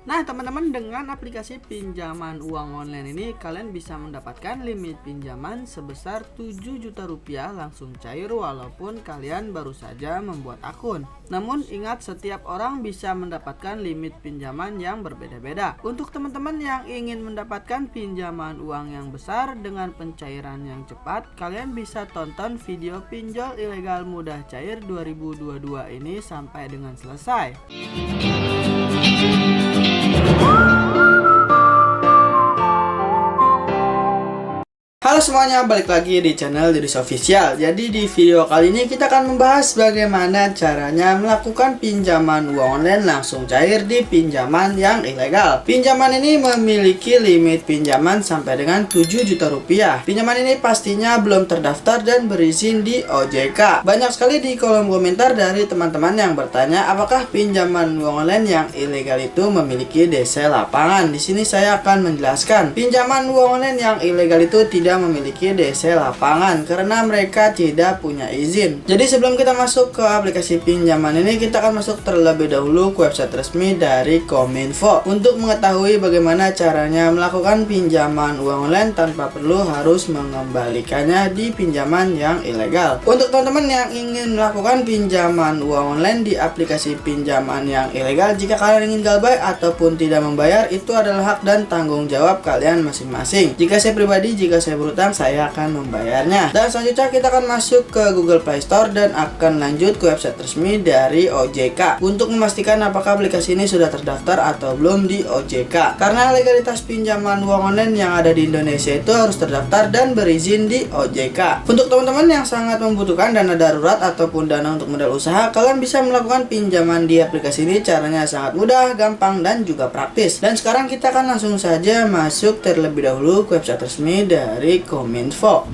Nah teman-teman, dengan aplikasi pinjaman uang online ini kalian bisa mendapatkan limit pinjaman sebesar 7 juta rupiah langsung cair walaupun kalian baru saja membuat akun. Namun ingat, setiap orang bisa mendapatkan limit pinjaman yang berbeda-beda. Untuk teman-teman yang ingin mendapatkan pinjaman uang yang besar dengan pencairan yang cepat, kalian bisa tonton video pinjol ilegal mudah cair 2022 ini sampai dengan selesai. Halo semuanya, balik lagi di channel Dedis Official. Jadi di video kali ini kita akan membahas bagaimana caranya melakukan pinjaman uang online langsung cair di pinjaman yang ilegal. Pinjaman ini memiliki limit pinjaman sampai dengan 7 juta rupiah. Pinjaman ini pastinya belum terdaftar dan berizin di OJK. Banyak sekali di kolom komentar dari teman-teman yang bertanya apakah pinjaman uang online yang ilegal itu memiliki DC lapangan. Di sini saya akan menjelaskan. Pinjaman uang online yang ilegal itu tidak memiliki DC lapangan karena mereka tidak punya izin. Jadi sebelum kita masuk ke aplikasi pinjaman ini, kita akan masuk terlebih dahulu ke website resmi dari Kominfo untuk mengetahui bagaimana caranya melakukan pinjaman uang online tanpa perlu harus mengembalikannya di pinjaman yang ilegal. Untuk teman-teman yang ingin melakukan pinjaman uang online di aplikasi pinjaman yang ilegal, jika kalian ingin galbay ataupun tidak membayar, itu adalah hak dan tanggung jawab kalian masing-masing. Jika saya pribadi, jika saya berutang, saya akan membayarnya. Dan selanjutnya kita akan masuk ke Google Play Store dan akan lanjut ke website resmi dari OJK untuk memastikan apakah aplikasi ini sudah terdaftar atau belum di OJK. Karena legalitas pinjaman uang online yang ada di Indonesia itu harus terdaftar dan berizin di OJK. Untuk teman-teman yang sangat membutuhkan dana darurat ataupun dana untuk modal usaha, kalian bisa melakukan pinjaman di aplikasi ini. Caranya sangat mudah, gampang, dan juga praktis. Dan sekarang kita akan langsung saja masuk terlebih dahulu ke website resmi dari Kominfo.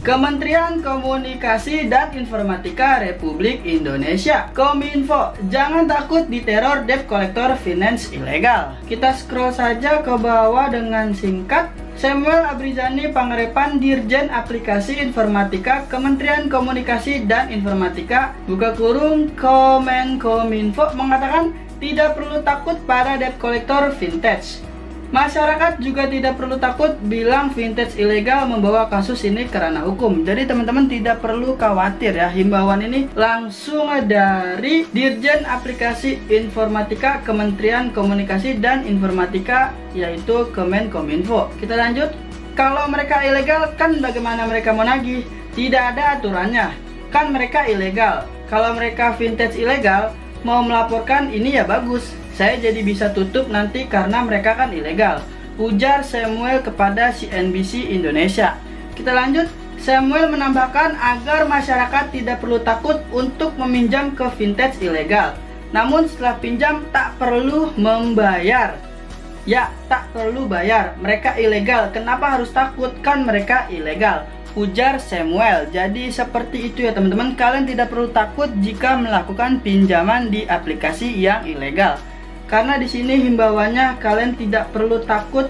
Kementerian Komunikasi dan Informatika Republik Indonesia, Kominfo. Jangan takut diteror debt collector finance ilegal. Kita scroll saja ke bawah dengan singkat. Samuel Abrizani Pangarepan, Dirjen Aplikasi Informatika Kementerian Komunikasi dan Informatika buka kurung Kominfo mengatakan tidak perlu takut pada debt collector vintage. Masyarakat juga tidak perlu takut bilang vintage ilegal membawa kasus ini ke ranah hukum. Jadi teman-teman tidak perlu khawatir ya. Himbauan ini langsung dari Dirjen Aplikasi Informatika Kementerian Komunikasi dan Informatika, yaitu Kominfo. Kita lanjut. Kalau mereka ilegal, kan bagaimana mereka mau nagih? Tidak ada aturannya. Kan mereka ilegal. Kalau mereka vintage ilegal, mau melaporkan ini ya bagus. Saya jadi bisa tutup nanti karena mereka kan ilegal, ujar Samuel kepada CNBC Indonesia. Kita lanjut. Samuel menambahkan agar masyarakat tidak perlu takut untuk meminjam ke vintage ilegal. Namun setelah pinjam tak perlu membayar. Ya, tak perlu bayar. Mereka ilegal. Kenapa harus takut? Kan mereka ilegal, ujar Samuel. Jadi seperti itu ya teman-teman. Kalian tidak perlu takut jika melakukan pinjaman di aplikasi yang ilegal. Karena di sini himbauannya kalian tidak perlu takut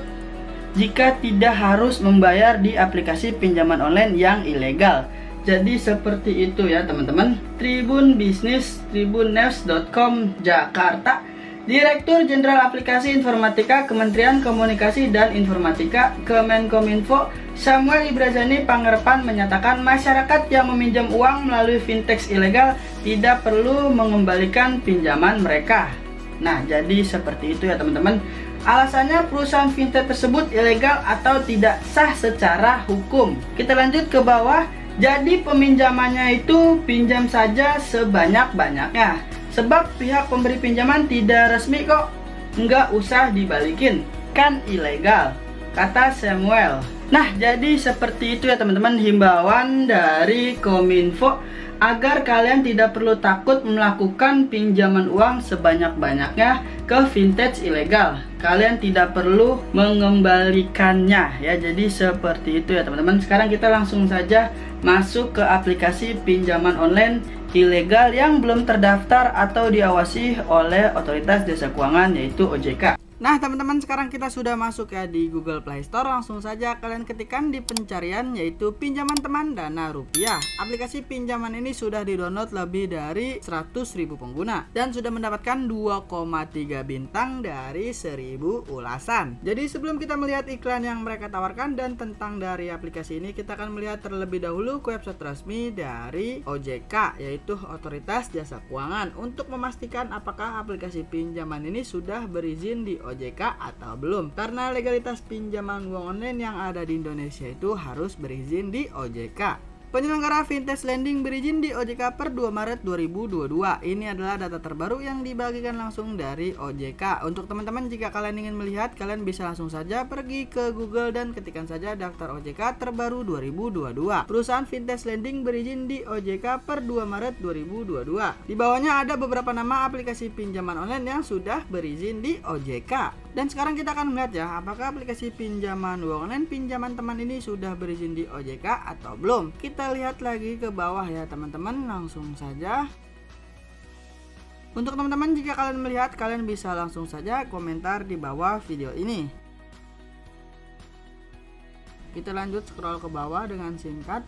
jika tidak harus membayar di aplikasi pinjaman online yang ilegal. Jadi seperti itu ya teman-teman. Tribun Bisnis, tribunnews.com Jakarta. Direktur Jenderal Aplikasi Informatika Kementerian Komunikasi dan Informatika Kemenkominfo Samuel Abrizani Pangarepan menyatakan masyarakat yang meminjam uang melalui vintage ilegal tidak perlu mengembalikan pinjaman mereka. Nah, jadi seperti itu ya teman-teman. Alasannya perusahaan vintage tersebut ilegal atau tidak sah secara hukum. Kita lanjut ke bawah. Jadi peminjamannya itu pinjam saja sebanyak-banyaknya. Sebab pihak pemberi pinjaman tidak resmi kok. Nggak usah dibalikin. Kan ilegal, kata Samuel. Nah, jadi seperti itu ya teman-teman himbauan dari Kominfo agar kalian tidak perlu takut melakukan pinjaman uang sebanyak-banyaknya ke vintage ilegal. Kalian tidak perlu mengembalikannya ya. Jadi seperti itu ya teman-teman. Sekarang kita langsung saja masuk ke aplikasi pinjaman online ilegal yang belum terdaftar atau diawasi oleh Otoritas Jasa Keuangan, yaitu OJK. Nah teman-teman, sekarang kita sudah masuk ya di Google Play Store. Langsung saja kalian ketikkan di pencarian yaitu pinjaman teman Dana Rupiah. Aplikasi pinjaman ini sudah di-download lebih dari 100.000 pengguna dan sudah mendapatkan 2,3 bintang dari 1000 ulasan. Jadi sebelum kita melihat iklan yang mereka tawarkan dan tentang dari aplikasi ini, kita akan melihat terlebih dahulu ke website resmi dari OJK, yaitu Otoritas Jasa Keuangan, untuk memastikan apakah aplikasi pinjaman ini sudah berizin di OJK atau belum. Karena legalitas pinjaman uang online yang ada di Indonesia itu harus berizin di OJK. Penyelenggara Fintech Lending berizin di OJK per 2 Maret 2022. Ini adalah data terbaru yang dibagikan langsung dari OJK. Untuk teman-teman, jika kalian ingin melihat, kalian bisa langsung saja pergi ke Google dan ketikkan saja daftar OJK terbaru 2022. Perusahaan Fintech Lending berizin di OJK per 2 Maret 2022. Di bawahnya ada beberapa nama aplikasi pinjaman online yang sudah berizin di OJK. Dan sekarang kita akan melihat ya, apakah aplikasi pinjaman uang online pinjaman teman ini sudah berizin di OJK atau belum. Kita lihat lagi ke bawah ya teman-teman, langsung saja. Untuk teman-teman, jika kalian melihat, kalian bisa langsung saja komentar di bawah video ini. Kita lanjut scroll ke bawah dengan singkat.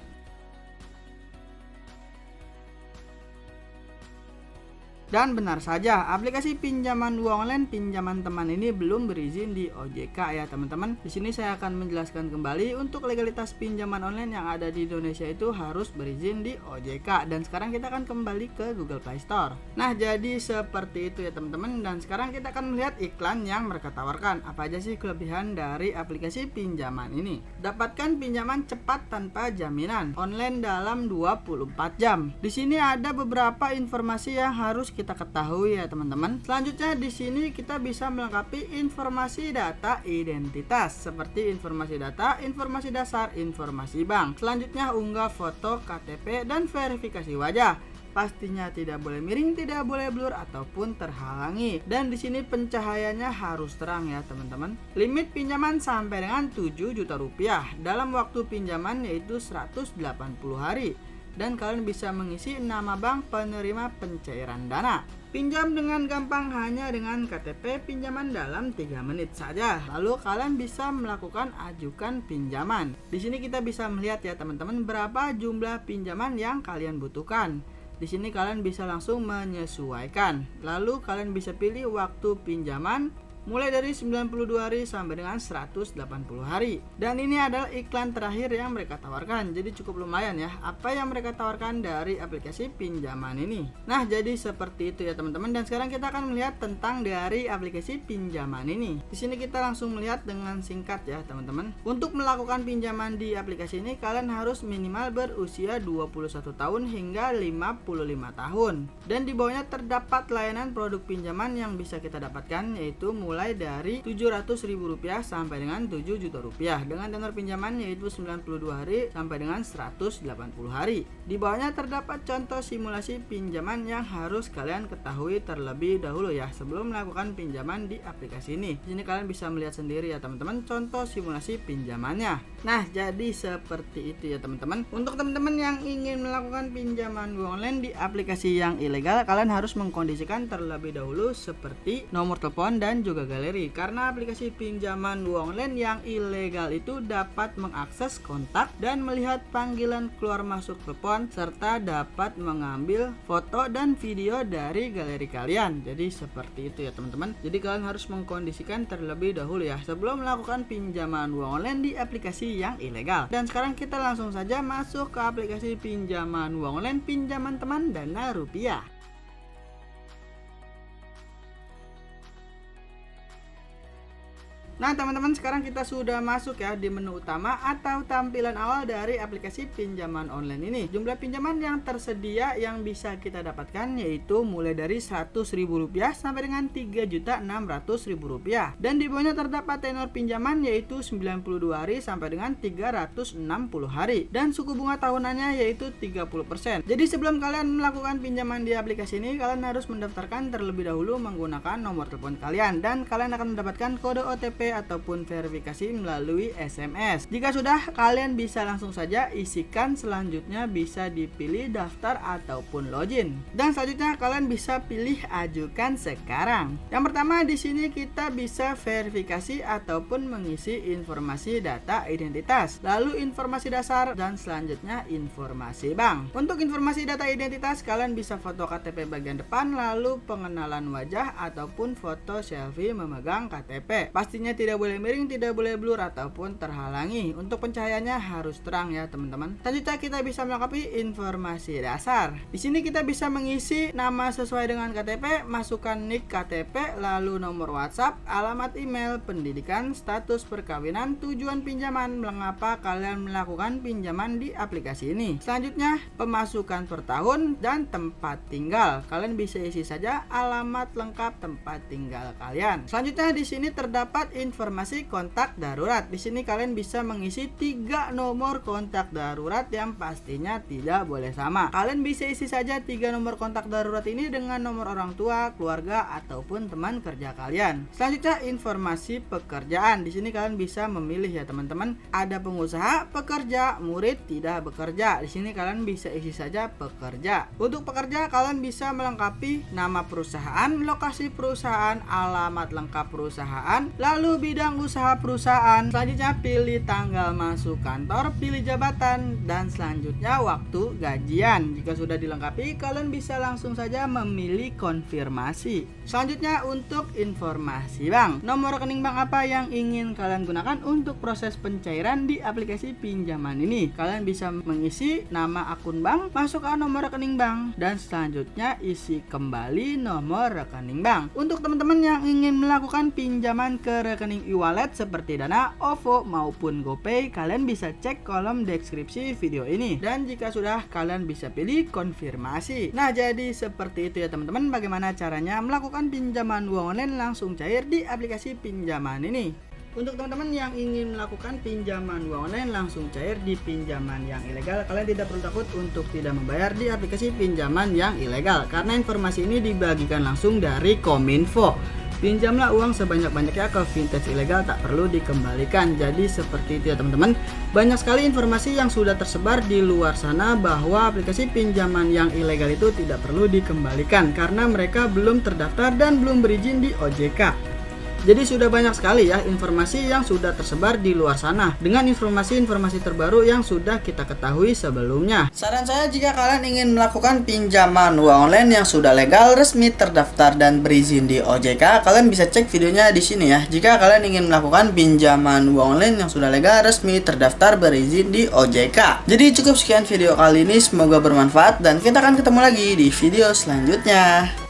Dan benar saja, aplikasi pinjaman uang online pinjaman teman ini belum berizin di OJK ya teman-teman. Di sini saya akan menjelaskan kembali untuk legalitas pinjaman online yang ada di Indonesia itu harus berizin di OJK. Dan sekarang kita akan kembali ke Google Play Store. Nah, jadi seperti itu ya teman-teman. Dan sekarang kita akan melihat iklan yang mereka tawarkan. Apa aja sih kelebihan dari aplikasi pinjaman ini? Dapatkan pinjaman cepat tanpa jaminan, online dalam 24 jam. Di sini ada beberapa informasi yang harus kita ketahui ya teman-teman. Selanjutnya di sini kita bisa melengkapi informasi data identitas seperti informasi data, informasi dasar, informasi bank. Selanjutnya unggah foto KTP dan verifikasi wajah. Pastinya tidak boleh miring, tidak boleh blur ataupun terhalangi. Dan di sini pencahayaannya harus terang ya teman-teman. Limit pinjaman sampai dengan 7 juta rupiah dalam waktu pinjaman yaitu 180 hari. Dan kalian bisa mengisi nama bank penerima pencairan dana. Pinjam dengan gampang hanya dengan KTP pinjaman dalam 3 menit saja. Lalu kalian bisa melakukan ajukan pinjaman. Di sini kita bisa melihat ya teman-teman berapa jumlah pinjaman yang kalian butuhkan. Di sini kalian bisa langsung menyesuaikan. Lalu kalian bisa pilih waktu pinjaman mulai dari 92 hari sampai dengan 180 hari. Dan ini adalah iklan terakhir yang mereka tawarkan. Jadi cukup lumayan ya apa yang mereka tawarkan dari aplikasi pinjaman ini. Nah, jadi seperti itu ya teman-teman. Dan sekarang kita akan melihat tentang dari aplikasi pinjaman ini. Di sini kita langsung melihat dengan singkat ya teman-teman. Untuk melakukan pinjaman di aplikasi ini, kalian harus minimal berusia 21 tahun hingga 55 tahun. Dan di bawahnya terdapat layanan produk pinjaman yang bisa kita dapatkan, yaitu mulai dari Rp700.000 sampai dengan Rp7 juta dengan tenor pinjaman yaitu 92 hari sampai dengan 180 hari. Di bawahnya terdapat contoh simulasi pinjaman yang harus kalian ketahui terlebih dahulu ya sebelum melakukan pinjaman di aplikasi ini. Di sini kalian bisa melihat sendiri ya teman-teman contoh simulasi pinjamannya. Nah, jadi seperti itu ya teman-teman. Untuk teman-teman yang ingin melakukan pinjaman uang online di aplikasi yang ilegal, kalian harus mengkondisikan terlebih dahulu seperti nomor telepon dan juga galeri, karena aplikasi pinjaman uang online yang ilegal itu dapat mengakses kontak dan melihat panggilan keluar masuk telepon serta dapat mengambil foto dan video dari galeri kalian. Jadi seperti itu ya teman-teman. Jadi kalian harus mengkondisikan terlebih dahulu ya sebelum melakukan pinjaman uang online di aplikasi yang ilegal. Dan sekarang kita langsung saja masuk ke aplikasi pinjaman uang online pinjaman teman Dana Rupiah. Nah teman-teman, sekarang kita sudah masuk ya di menu utama atau tampilan awal dari aplikasi pinjaman online ini. Jumlah pinjaman yang tersedia yang bisa kita dapatkan yaitu mulai dari Rp100.000 sampai dengan Rp3.600.000. Dan di bawahnya terdapat tenor pinjaman yaitu 92 hari sampai dengan 360 hari. Dan suku bunga tahunannya yaitu 30%. Jadi sebelum kalian melakukan pinjaman di aplikasi ini, kalian harus mendaftarkan terlebih dahulu menggunakan nomor telepon kalian. Dan kalian akan mendapatkan kode OTP KTP ataupun verifikasi melalui SMS. Jika sudah, kalian bisa langsung saja isikan, selanjutnya bisa dipilih daftar ataupun login. Dan selanjutnya kalian bisa pilih ajukan sekarang. Yang pertama di sini kita bisa verifikasi ataupun mengisi informasi data identitas, lalu informasi dasar, dan selanjutnya informasi bank. Untuk informasi data identitas, kalian bisa foto KTP bagian depan, lalu pengenalan wajah ataupun foto selfie memegang KTP. Pastinya tidak boleh miring, tidak boleh blur ataupun terhalangi. Untuk pencahayaannya harus terang ya teman-teman. Selanjutnya kita bisa melengkapi informasi dasar. Di sini kita bisa mengisi nama sesuai dengan KTP, masukkan nik KTP, lalu nomor WhatsApp, alamat email, pendidikan, status perkawinan, tujuan pinjaman, mengapa kalian melakukan pinjaman di aplikasi ini. Selanjutnya pemasukan per tahun dan tempat tinggal. Kalian bisa isi saja alamat lengkap tempat tinggal kalian. Selanjutnya di sini terdapat informasi kontak darurat. Di sini kalian bisa mengisi 3 nomor kontak darurat yang pastinya tidak boleh sama. Kalian bisa isi saja 3 nomor kontak darurat ini dengan nomor orang tua, keluarga ataupun teman kerja kalian. Selanjutnya informasi pekerjaan. Di sini kalian bisa memilih ya teman-teman. Ada pengusaha, pekerja, murid, tidak bekerja. Di sini kalian bisa isi saja pekerja. Untuk pekerja kalian bisa melengkapi nama perusahaan, lokasi perusahaan, alamat lengkap perusahaan, lalu bidang usaha perusahaan. Selanjutnya pilih tanggal masuk kantor, pilih jabatan, dan selanjutnya waktu gajian. Jika sudah dilengkapi, kalian bisa langsung saja memilih konfirmasi. Selanjutnya untuk informasi bank. Nomor rekening bank apa yang ingin kalian gunakan untuk proses pencairan di aplikasi pinjaman ini. Kalian bisa mengisi nama akun bank, masukkan nomor rekening bank, dan selanjutnya isi kembali nomor rekening bank. Untuk teman-teman yang ingin melakukan pinjaman ke rekening e-wallet seperti Dana, OVO maupun GoPay, kalian bisa cek kolom deskripsi video ini. Dan jika sudah, kalian bisa pilih konfirmasi. Nah, jadi seperti itu ya teman-teman, bagaimana caranya melakukan pinjaman uang online langsung cair di aplikasi pinjaman ini. Untuk teman-teman yang ingin melakukan pinjaman uang online langsung cair di pinjaman yang ilegal, kalian tidak perlu takut untuk tidak membayar di aplikasi pinjaman yang ilegal, karena informasi ini dibagikan langsung dari Kominfo. Pinjamlah uang sebanyak-banyaknya ke vintage ilegal, tak perlu dikembalikan. Jadi seperti itu ya teman-teman. Banyak sekali informasi yang sudah tersebar di luar sana bahwa aplikasi pinjaman yang ilegal itu tidak perlu dikembalikan karena mereka belum terdaftar dan belum berizin di OJK. Jadi sudah banyak sekali ya informasi yang sudah tersebar di luar sana dengan informasi-informasi terbaru yang sudah kita ketahui sebelumnya. Saran saya, jika kalian ingin melakukan pinjaman uang online yang sudah legal, resmi, terdaftar, dan berizin di OJK, kalian bisa cek videonya di sini ya. Jika kalian ingin melakukan pinjaman uang online yang sudah legal, resmi, terdaftar, berizin di OJK. Jadi cukup sekian video kali ini, semoga bermanfaat dan kita akan ketemu lagi di video selanjutnya.